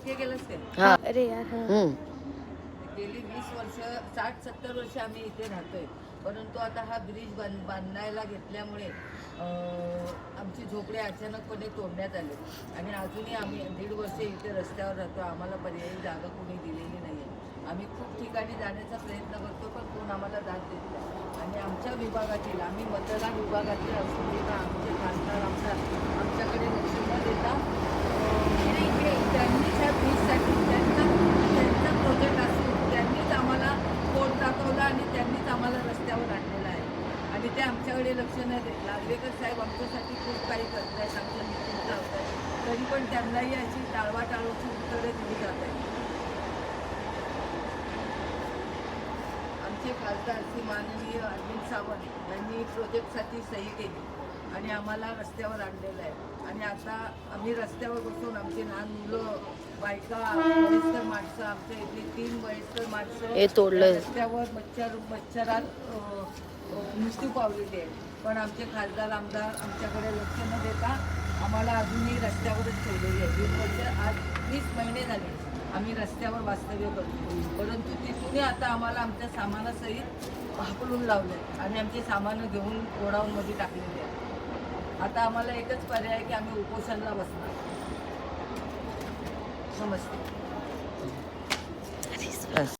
Okay केलंस काय? हा. अरे यार गेली 20 वर्ष 60-70 वर्ष आम्ही इथे राहतोय, परंतु आता हा ब्रिज बांधायला घेतल्यामुळे आमची झोपडी अचानकपणे तोडण्यात आली आणि अजूनही आम्ही 1.5 वर्ष इथे रस्त्यावर राहतो. आम्हाला पर्यायी जागा कोणी दिलेली नाही आहे. आम्ही खूप ठिकाणी जाण्याचा प्रयत्न करतो, पण कोण आम्हाला दाद देत नाही. आणि आमच्या विभागातील आम्ही मतदान विभागातले असून सुद्धा आमचे खासदार आमच्याकडे लक्ष न देता त्यांनीच ह्या ब्रिजसाठी त्यांचा प्रोजेक्ट असून त्यांनीच आम्हाला कोर्ट दाखवला आणि त्यांनीच आम्हाला रस्त्यावर आणलेलं आहे आणि ते आमच्याकडे लक्ष न देत. नार्वेकर साहेब आमच्यासाठी खूप काही करत आहेत, आमच्या मिटिंग लावत आहेत, तरी पण त्यांनाही अशी टाळवाटाळूची उत्तरे दिली जात आहेत. आमचे खासदार श्री माननीय अरविंद सावंत यांनी प्रोजेक्टसाठी सही केली आणि आम्हाला रस्त्यावर आणलेलं आहे. आणि आता आम्ही रस्त्यावर बसून आमची लहान मुलं, बायका, वयस्कर माणसं, आमच्या इथली 3 वयस्कर माणसं हे तोडलं रस्त्यावर मच्छरात मृत्यू पावलेली आहे. पण आमचे खासदार आमदार आमच्याकडे लक्ष न देता आम्हाला अजूनही रस्त्यावरच ठेवलेली आहे. 20 वर्ष आज 20 महिने झाले आम्ही रस्त्यावर वास्तव्य करतो, परंतु तिथूनही आता आम्हाला आमच्या सामानासहित हाकलून लावलं आणि आमचे सामानं घेऊन गोडाऊनमध्ये टाकलेले आहे. आता आम्हाला एकच पर्याय आहे की आम्ही उपोषणाला बसणार. नमस्ते.